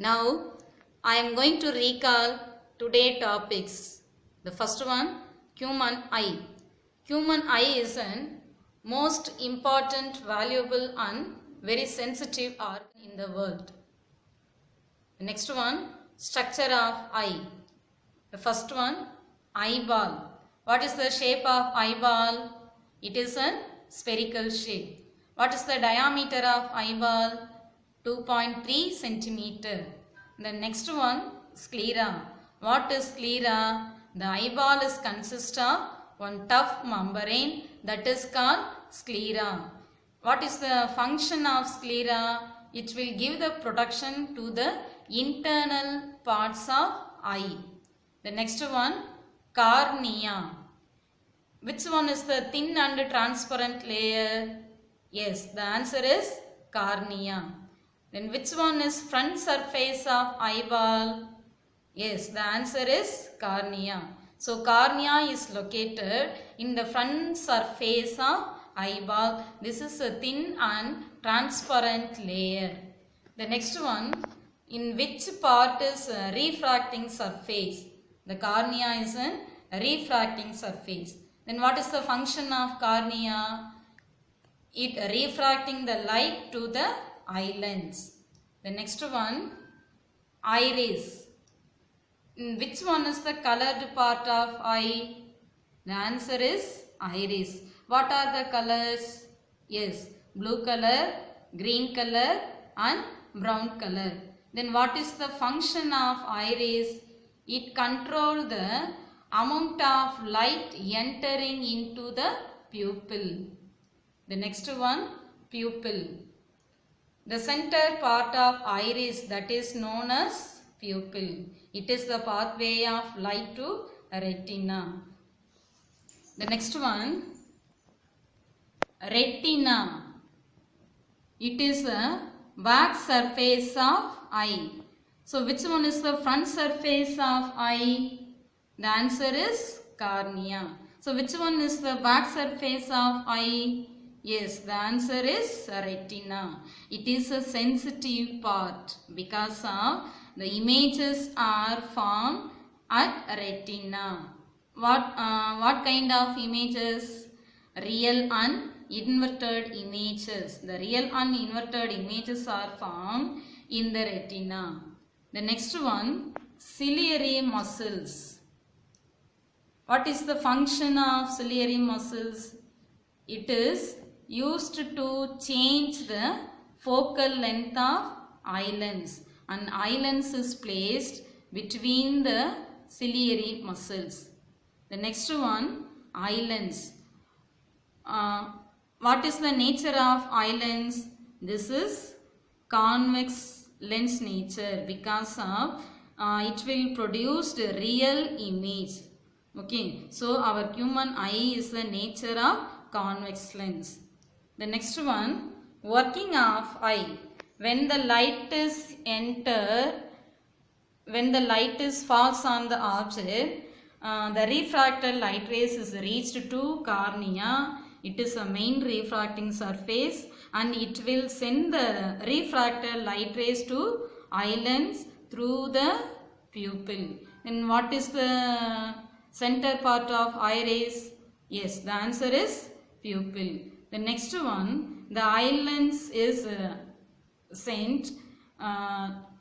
Now I am going to recall today's topics. The first one, human eye. Human eye is an most important, valuable and very sensitive organ in the world. The next one, structure of eye. The first one, eyeball. What is the shape of eyeball? It is a spherical shape. What is the diameter of eyeball? 2.3 centimeter. The next one, sclera. What is sclera? The eyeball is consist of one tough membrane that is called sclera. What is the function of sclera? It will give the protection to the internal parts of eye. The next one, cornea. Which one is the thin and transparent layer? Yes, the answer is cornea. Then which one is front surface of eyeball? Yes, the answer is cornea. So cornea is located in the front surface of eyeball. This is a thin and transparent layer. The next one, in which part is a refracting surface? The cornea is a refracting surface. Then what is the function of cornea? It refracting the light to the eye lens. The next one, iris. In which one is the colored part of eye? The answer is iris. What are the colors? Yes, blue color, green color and brown color. Then what is the function of iris? It controls the amount of light entering into the pupil. The next one, pupil. The center part of iris, that is known as pupil. It is the pathway of light to retina. The next one, retina. It is a back surface of eye. So which one is the front surface of eye? The answer is cornea. So which one is the back surface of eye? Yes, the answer is retina. It is a sensitive part because of the images are formed at retina. What kind of images? Real and inverted images. The real and inverted images are formed in the retina. The next one, ciliary muscles. What is the function of ciliary muscles? It is used to change the focal length of eye lens, and eye lens is placed between the ciliary muscles. The next one, eye lens. What is the nature of eye lens? This is convex lens nature because of it will produce the real image. Okay, so our human eye is the nature of convex lens. The next one, working of eye. When the light is falls on the object, the refracted light rays is reached to cornea. It is a main refracting surface and it will send the refracted light rays to eye lens through the pupil. And what is the center part of iris? Yes, the answer is pupil. The next one, the eye lens is sent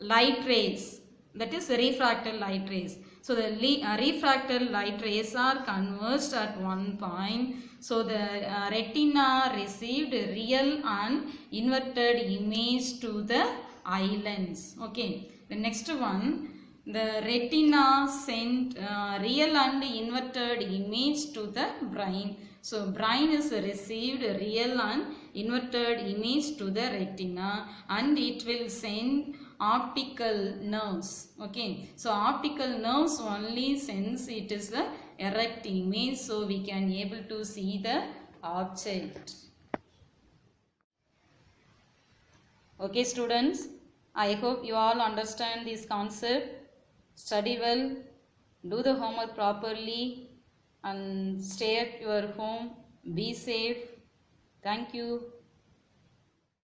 light rays, that is refracted light rays. So the refracted light rays are converged at one point. So the retina received real and inverted image to the eye lens. Okay. The next one, the retina sent real and inverted image to the brain. So brain is received real and inverted image to the retina and it will send optical nerves. Okay, so optical nerves only sense it is the erect image, so we can able to see the object. Okay students, I hope you all understand this concept. Study well, do the homework properly and stay at your home. Be safe. Thank you.